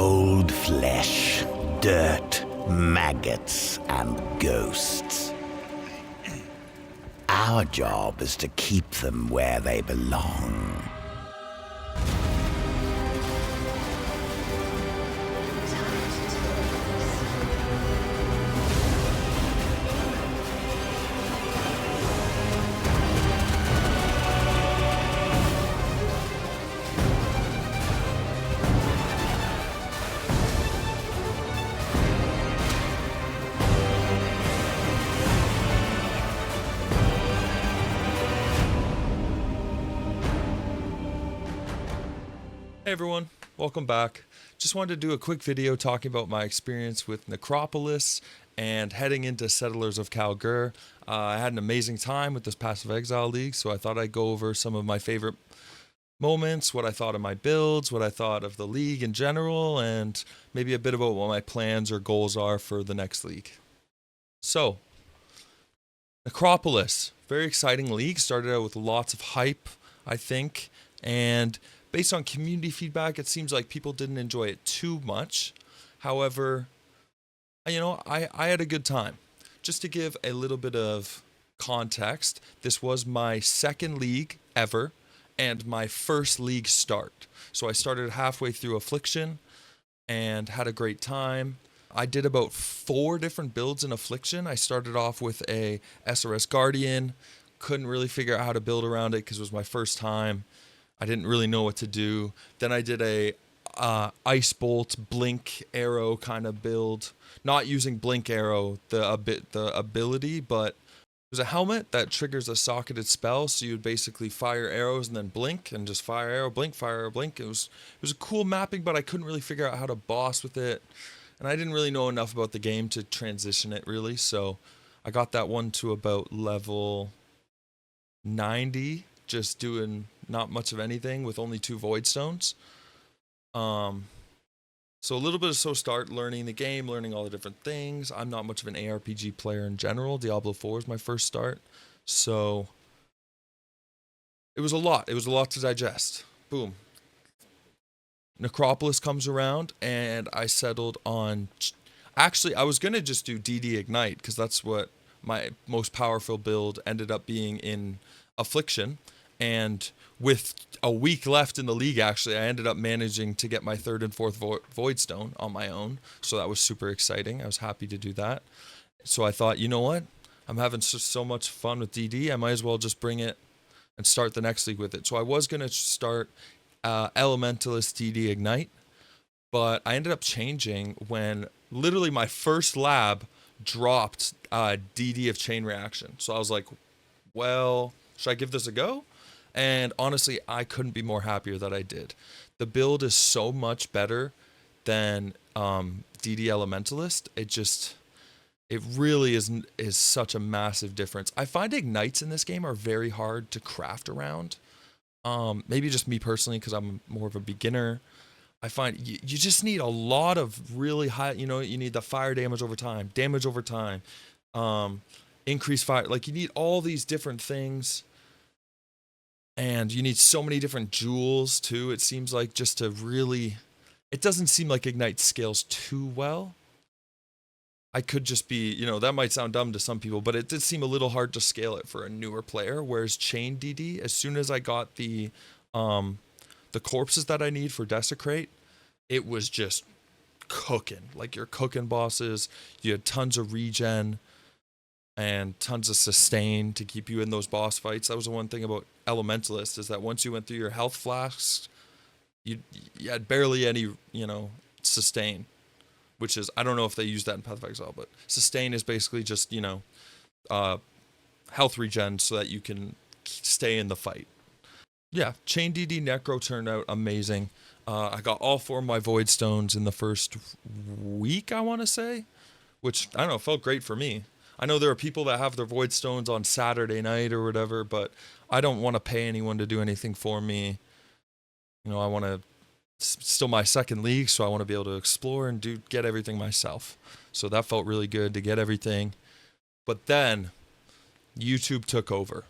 Old flesh, dirt, maggots, and ghosts. Our job is to keep them where they belong. Hey everyone, welcome back. Just wanted to do a quick video talking about my experience with Necropolis and heading into Settlers of Kalgur. I had an amazing time with this Passive Exile League, so I thought I'd go over some of my favorite moments, what I thought of my builds, what I thought of the league in general, and maybe a bit about what my plans or goals are for the next league. So, Necropolis, very exciting league, started out with lots of hype, I think, and based on community feedback, it seems like people didn't enjoy it too much. However, I had a good time. Just to give a little bit of context, this was my second league ever and my first league start. So I started halfway through Affliction and had a great time. I did about 4 different builds in Affliction. I started off with a SRS Guardian, couldn't really figure out how to build around it because it was my first time. I didn't really know what to do. Then I did a Ice Bolt Blink Arrow kind of build, not using Blink Arrow the ability, but it was a helmet that triggers a socketed spell, so you would basically fire arrows and then blink and just fire arrow, blink, fire arrow, blink. It was a cool mapping, but I couldn't really figure out how to boss with it, and I didn't really know enough about the game to transition it really. So I got that one to about level 90, just doing not much of anything with only 2 void stones. So a little bit of slow start, learning the game, learning all the different things. I'm not much of an ARPG player in general. Diablo 4 was my first start. So it was a lot. It was a lot to digest. Boom. Necropolis comes around and I settled on... Actually, I was going to just do DD Ignite because that's what my most powerful build ended up being in Affliction. And with a week left in the league, actually, I ended up managing to get my 3rd and 4th Void Stone on my own. So that was super exciting. I was happy to do that. So I thought, you know what? I'm having so much fun with DD. I might as well just bring it and start the next league with it. So I was going to start Elementalist DD Ignite, but I ended up changing when literally my first lab dropped DD of Chain Reaction. So I was like, well, should I give this a go? And honestly, I couldn't be more happier that I did. The build is so much better than DD Elementalist. It really is such a massive difference. I find ignites in this game are very hard to craft around. Maybe just me personally, because I'm more of a beginner. I find you just need a lot of really high, you need the fire damage over time, increased fire. Like you need all these different things. And you need so many different jewels too, it seems like, just to really... It doesn't seem like Ignite scales too well. I could just be, that might sound dumb to some people, but it did seem a little hard to scale it for a newer player. Whereas Chain DD, as soon as I got the corpses that I need for Desecrate, it was just cooking. Like you're cooking bosses, you had tons of regen, and tons of sustain to keep you in those boss fights. That was the one thing about Elementalist, is that once you went through your health flasks, you had barely any, sustain, which is, I don't know if they use that in Path of Exile, but sustain is basically just, health regen so that you can stay in the fight. Yeah, Chain DD Necro turned out amazing. I got all 4 of my Void Stones in the first week, I want to say, which, I don't know, felt great for me. I know there are people that have their Void Stones on Saturday night or whatever, but I don't want to pay anyone to do anything for me. I want to... It's still my second league, so I want to be able to explore and get everything myself. So that felt really good to get everything. But then YouTube took over,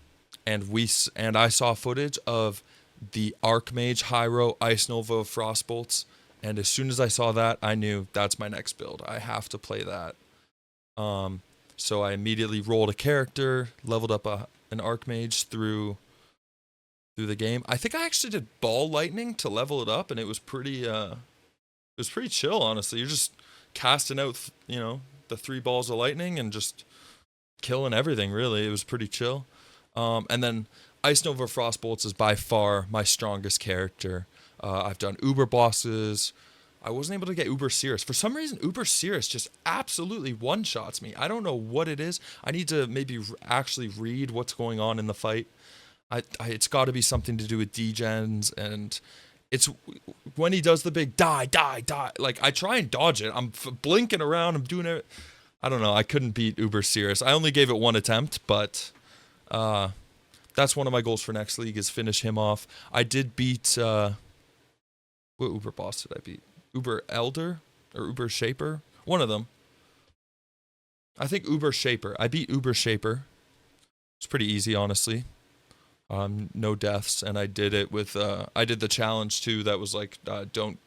and I saw footage of the Archmage Hyro Ice Nova Frostbolts And as soon as I saw that, I knew that's my next build. I have to play that. So I immediately rolled a character, leveled up an Archmage through the game. I think I actually did Ball Lightning to level it up, and it was pretty chill, honestly. You're just casting out, the 3 balls of lightning and just killing everything, really. It was pretty chill. And then Ice Nova Frostbolts is by far my strongest character. I've done Uber bosses. I wasn't able to get Uber Cirrus. For some reason, Uber Cirrus just absolutely one-shots me. I don't know what it is. I need to maybe actually read what's going on in the fight. It's got to be something to do with degens, and it's when he does the big die. Like, I try and dodge it. I'm blinking around. I'm doing it. I don't know. I couldn't beat Uber Cirrus. I only gave it one attempt, but that's one of my goals for next league is finish him off. I did beat... what Uber boss did I beat? Uber Elder or Uber Shaper? One of them. I think Uber Shaper. I beat Uber Shaper. It's pretty easy, honestly. No deaths, and I did it with. I did the challenge too. That was like, don't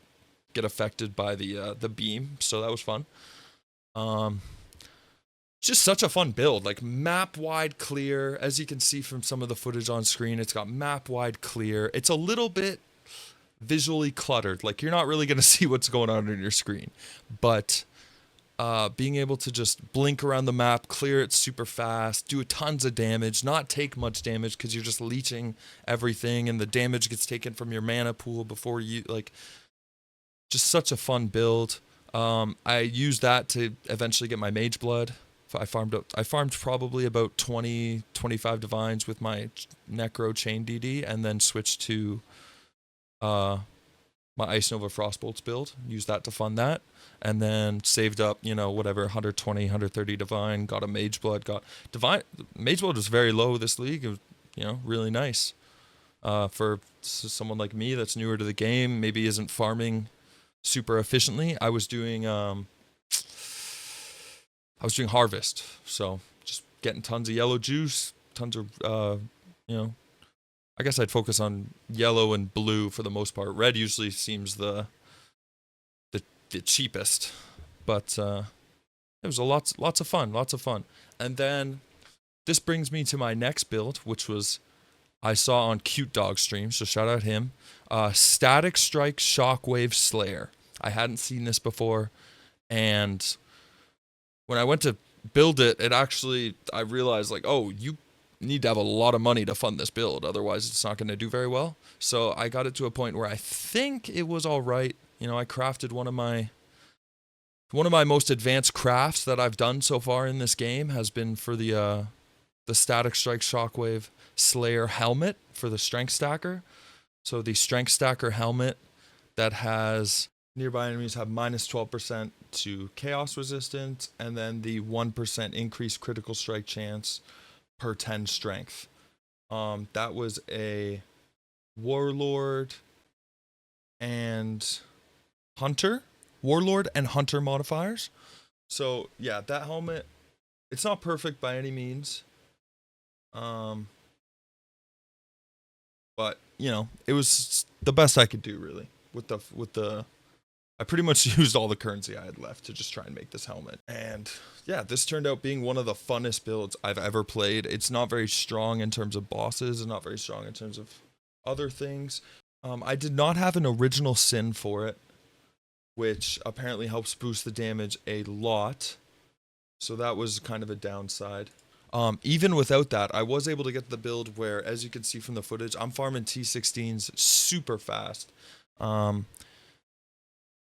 get affected by the beam. So that was fun. Just such a fun build. Like, map wide clear, as you can see from some of the footage on screen. It's got map wide clear. It's a little bit visually cluttered. Like, you're not really going to see what's going on your screen, but being able to just blink around the map, clear it super fast, do tons of damage, not take much damage because you're just leeching everything, and the damage gets taken from your mana pool before you, like, just such a fun build. I used that to eventually get my Mage Blood. I farmed probably about 20-25 divines with my Necro Chain DD, and then switched to my Ice Nova Frostbolts build, used that to fund that, and then saved up, whatever, 120, 130 divine, got a Mage Blood, Mage Blood was very low this league. It was, really nice. For someone like me that's newer to the game, maybe isn't farming super efficiently, I was doing Harvest, so just getting tons of yellow juice, tons of, I guess I'd focus on yellow and blue for the most part. Red usually seems the cheapest, but it was lots of fun. And then this brings me to my next build, which was I saw on Cute Dog stream, so shout out him. Static Strike Shockwave Slayer. I hadn't seen this before, and when I went to build it, I realized, like, oh, you need to have a lot of money to fund this build, otherwise it's not going to do very well. So I got it to a point where I think it was all right. I crafted one of my most advanced crafts that I've done so far in this game has been for the Static Strike Shockwave Slayer helmet for the Strength Stacker. So the Strength Stacker helmet that has nearby enemies have minus 12% to chaos resistance, and then the 1% increased critical strike chance per 10 strength. That was a Warlord and Hunter modifiers. So yeah, that helmet, it's not perfect by any means, but it was the best I could do, really, with the I pretty much used all the currency I had left to just try and make this helmet. And yeah, this turned out being one of the funnest builds I've ever played. It's not very strong in terms of bosses, and not very strong in terms of other things. I did not have an original sin for it, which apparently helps boost the damage a lot. So that was kind of a downside. Even without that, I was able to get the build where, as you can see from the footage, I'm farming T16s super fast.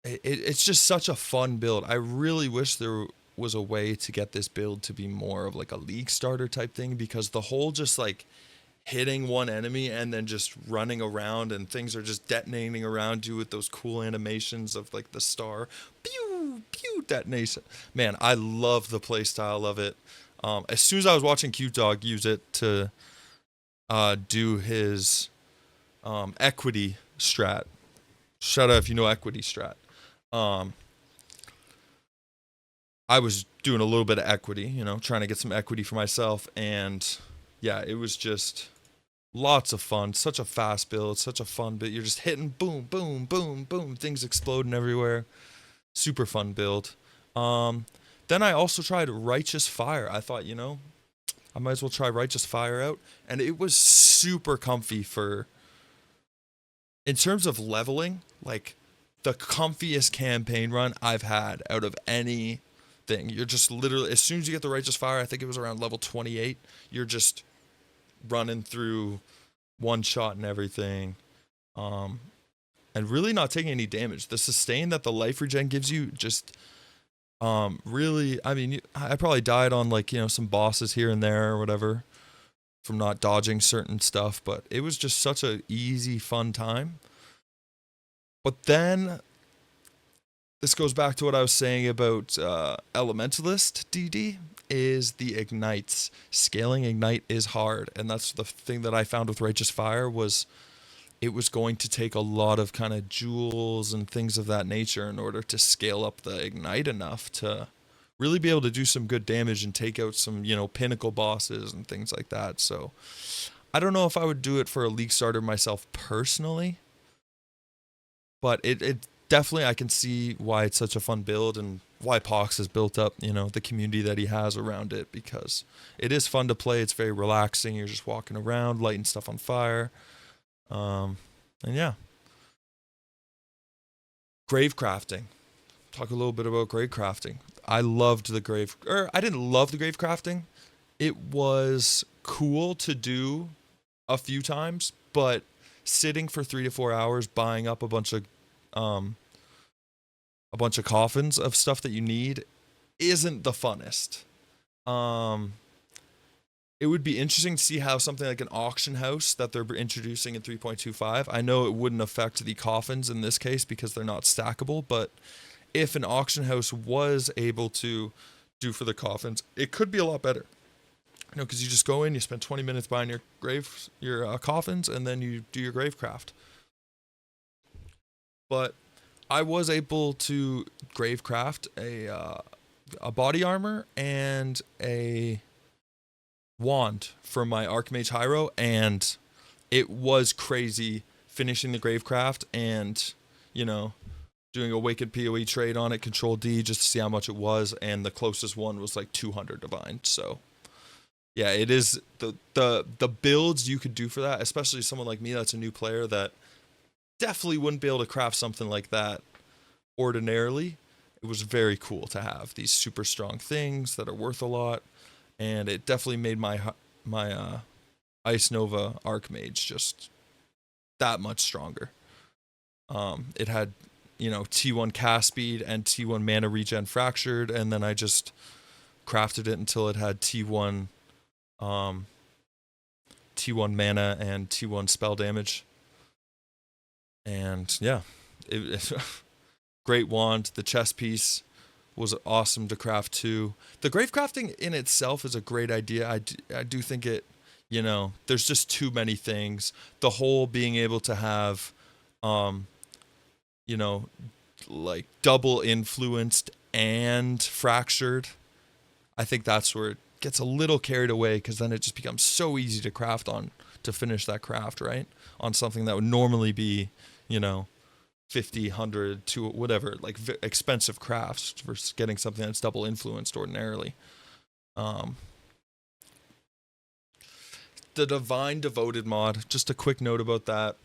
It's just such a fun build. I really wish there was a way to get this build to be more of like a league starter type thing, because the whole just like hitting one enemy and then just running around and things are just detonating around you with those cool animations of like the star pew pew detonation. Man, I love the play style of it. As soon as I was watching Cute Dog use it to do his equity strat, shout out if you know equity strat. I was doing a little bit of equity, trying to get some equity for myself, and yeah, it was just Lots of fun. Such a fast build. Such a fun build. You're just hitting boom, boom, boom, boom. Things exploding everywhere. Super fun build. Um, then I also tried Righteous Fire. I thought, I might as well try Righteous Fire out. And it was super comfy for, in terms of leveling, like the comfiest campaign run I've had out of anything. You're just literally, as soon as you get the Righteous Fire, I think it was around level 28, you're just running through one shot and everything. Um, and really not taking any damage. The sustain that the life regen gives you just really, I mean, I probably died on like, some bosses here and there or whatever from not dodging certain stuff, but it was just such a easy, fun time. But then this goes back to what I was saying about Elementalist DD is the ignites. Scaling ignite is hard, and that's the thing that I found with Righteous Fire was it was going to take a lot of kind of jewels and things of that nature in order to scale up the ignite enough to really be able to do some good damage and take out some, pinnacle bosses and things like that. So I don't know if I would do it for a League starter myself personally, but it definitely, I can see why it's such a fun build and why Pox has built up, the community that he has around it, because it is fun to play. It's very relaxing. You're just walking around, lighting stuff on fire. And yeah. Grave crafting. Talk a little bit about grave crafting. I didn't love the grave crafting. It was cool to do a few times, but sitting for 3 to 4 hours buying up a bunch of coffins of stuff that you need isn't the funnest. It would be interesting to see how something like an auction house that they're introducing in 3.25. I know it wouldn't affect the coffins in this case because they're not stackable, but if an auction house was able to do for the coffins, it could be a lot better. Because you just go in, you spend 20 minutes buying your coffins, and then you do your grave craft. But I was able to grave craft a body armor and a wand for my Archmage Hyro, and it was crazy finishing the Gravecraft and, doing a Wicked PoE trade on it, Control D, just to see how much it was, and the closest one was like 200 Divine. So yeah, it is the builds you could do for that, especially someone like me that's a new player that definitely wouldn't be able to craft something like that ordinarily. It was very cool to have these super strong things that are worth a lot, and it definitely made my Ice Nova Archmage just that much stronger. It had, T1 cast speed and T1 mana regen fractured, and then I just crafted it until it had T1 mana and T1 spell damage. And yeah, it great wand. The chest piece was awesome to craft too. The grave crafting in itself is a great idea. I do think it, there's just too many things. The whole being able to have, like double influenced and fractured. I think that's where it gets a little carried away, because then it just becomes so easy to craft on, to finish that craft, right? On something that would normally be, 50, 100 to whatever, like expensive crafts versus getting something that's double influenced ordinarily. The Divine Devoted mod, just a quick note about that.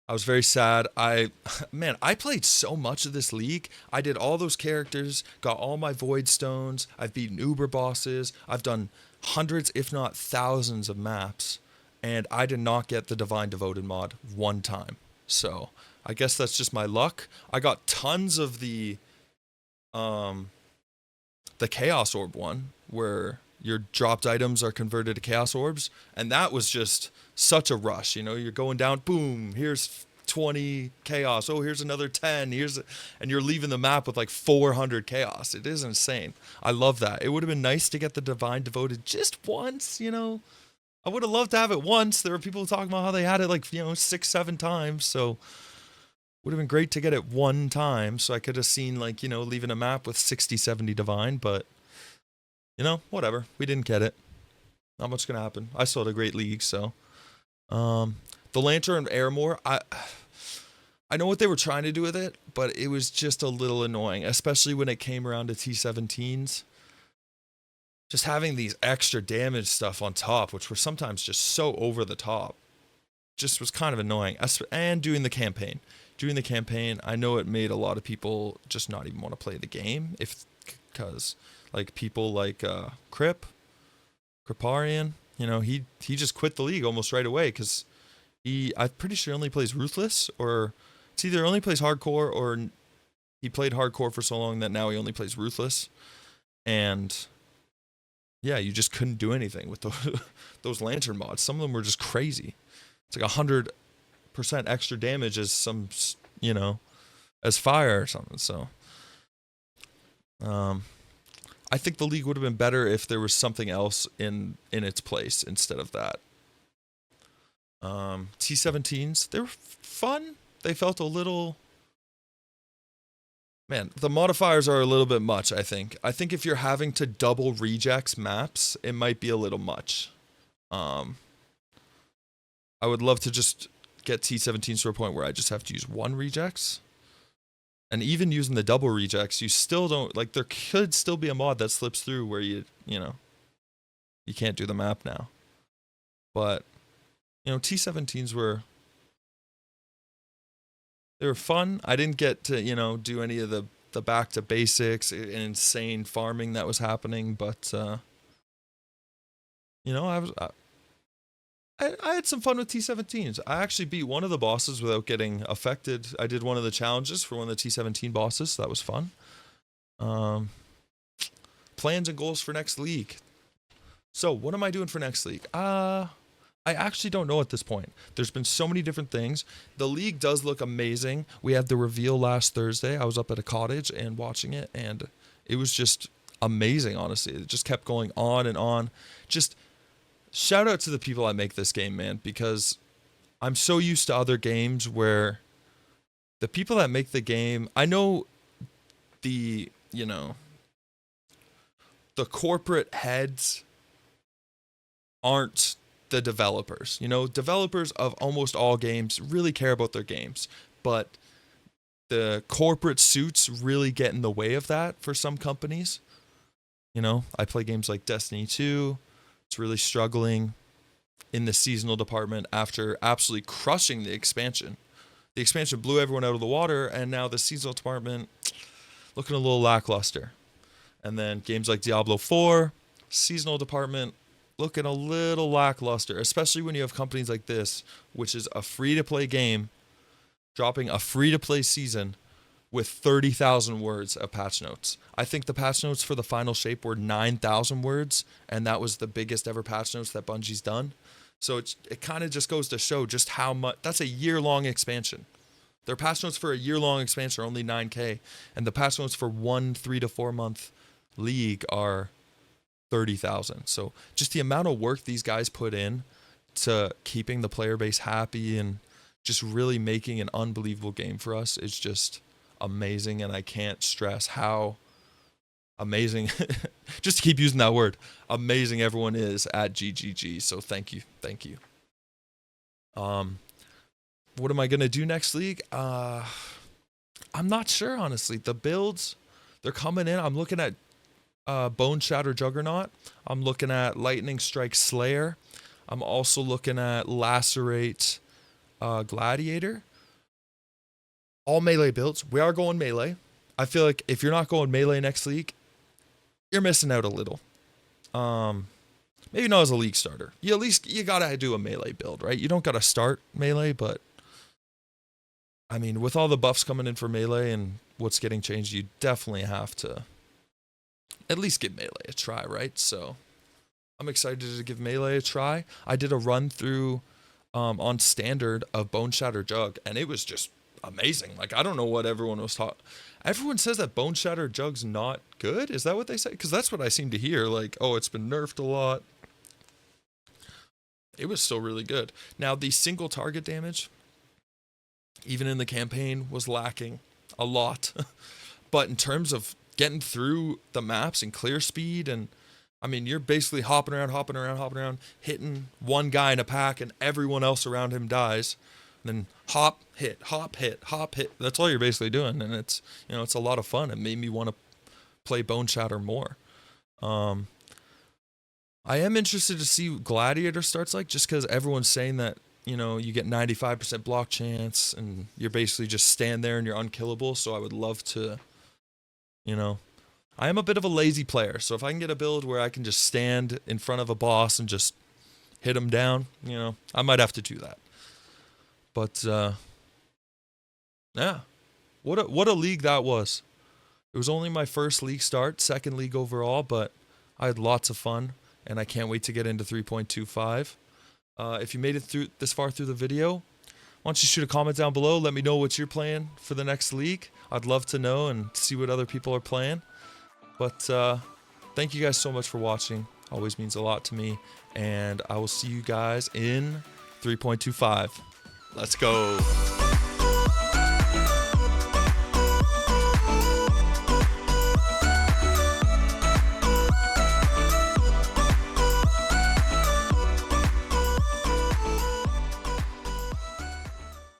I was very sad. I played so much of this league. I did all those characters, got all my Void Stones. I've beaten Uber bosses. I've done hundreds, if not thousands of maps. And I did not get the Divine Devoted mod one time. So I guess that's just my luck. I got tons of the Chaos Orb one, where your dropped items are converted to Chaos Orbs, and that was just such a rush. You're going down, boom, here's 20 Chaos. Oh, here's another 10. And you're leaving the map with like 400 Chaos. It is insane. I love that. It would have been nice to get the Divine Devoted just once, I would have loved to have it once. There were people talking about how they had it like, 6-7 times. So would have been great to get it one time. So I could have seen like, leaving a map with 60-70 Divine, but whatever. We didn't get it. Not much going to happen. I still had a great league, so The Lantern Airmore, I know what they were trying to do with it, but it was just a little annoying, especially when it came around to T17s. Just having these extra damage stuff on top, which were sometimes just so over the top, just was kind of annoying. And doing the campaign. I know it made a lot of people just not even want to play the game, because like people like Kriparian, he just quit the league almost right away because I'm pretty sure only plays Ruthless, or it's either only plays Hardcore or he played Hardcore for so long that now he only plays Ruthless. And yeah, you just couldn't do anything with those Lantern mods. Some of them were just crazy. It's like 100% extra damage as as fire or something. So, I think the league would have been better if there was something else in its place instead of that. T17s, they were fun. They felt a little... Man, the modifiers are a little bit much, I think. I think if you're having to double rejects maps, it might be a little much. I would love to just get T17s to a point where I just have to use one rejects. And even using the double rejects, you still don't... Like, there could still be a mod that slips through where you can't do the map now. But, T17s they were fun. I didn't get to, do any of the back to basics and insane farming that was happening, but I had some fun with T17s. I actually beat one of the bosses without getting affected. I did one of the challenges for one of the T17 bosses. So that was fun. Plans and goals for next league. So what am I doing for next league? I actually don't know at this point. There's been so many different things. The league does look amazing. We had the reveal last Thursday. I was up at a cottage and watching it, and it was just amazing, honestly. It just kept going on and on. Just shout out to the people that make this game, man, because I'm so used to other games where the people that make the game, I know the corporate heads aren't the developers. Developers of almost all games really care about their games, but the corporate suits really get in the way of that for some companies. I play games like Destiny 2. It's really struggling in the seasonal department after absolutely crushing the expansion. The expansion blew everyone out of the water, and now the seasonal department looking a little lackluster. And then games like Diablo 4, seasonal department looking a little lackluster, especially when you have companies like this, which is a free-to-play game, dropping a free-to-play season with 30,000 words of patch notes. I think the patch notes for the final shape were 9,000 words, and that was the biggest ever patch notes that Bungie's done. So it kind of just goes to show just how much... That's a year-long expansion. Their patch notes for a year-long expansion are only 9K, and the patch notes for 3 to 4 month league are 30,000. So just the amount of work these guys put in to keeping the player base happy and just really making an unbelievable game for us is just amazing. And I can't stress how amazing, just to keep using that word, amazing everyone is at GGG. So thank you. What am I going to do next league? I'm not sure, honestly. The builds, they're coming in. I'm looking at Bone Shatter Juggernaut. I'm looking at Lightning Strike Slayer. I'm also looking at Lacerate Gladiator. All melee builds. We are going melee. I feel like if you're not going melee next league, you're missing out a little. Maybe not as a league starter. You gotta do a melee build, right? You don't gotta start melee, but I mean, with all the buffs coming in for melee and what's getting changed, you definitely have to at least give melee a try, right? So I'm excited to give melee a try. I did a run through on standard of Bone Shatter Jug, and it was just amazing. Like, I don't know what everyone was taught. Everyone says that Bone Shatter Jug's not good. Is that what they say? Because that's what I seem to hear. Like, oh, it's been nerfed a lot. It was still really good. Now, the single target damage, even in the campaign, was lacking a lot. But in terms of getting through the maps and clear speed and I mean, you're basically hopping around, hitting one guy in a pack, and everyone else around him dies. And then hop, hit, hop, hit, hop, hit. That's all you're basically doing, and it's it's a lot of fun. It made me want to play Bone Shatter more. I am interested to see what Gladiator starts like, just because everyone's saying that you get 95% block chance, and you're basically just stand there and you're unkillable. So I would love to, I am a bit of a lazy player, so if I can get a build where I can just stand in front of a boss and just hit him down, I might have to do that. But yeah, what a league that was. It was only my first league start, second league overall, but I had lots of fun, and I can't wait to get into 3.25. If you made it through this far through the video, why don't you shoot a comment down below? Let me know what you're playing for the next league. I'd love to know and see what other people are playing. But thank you guys so much for watching. Always means a lot to me. And I will see you guys in 3.25. Let's go.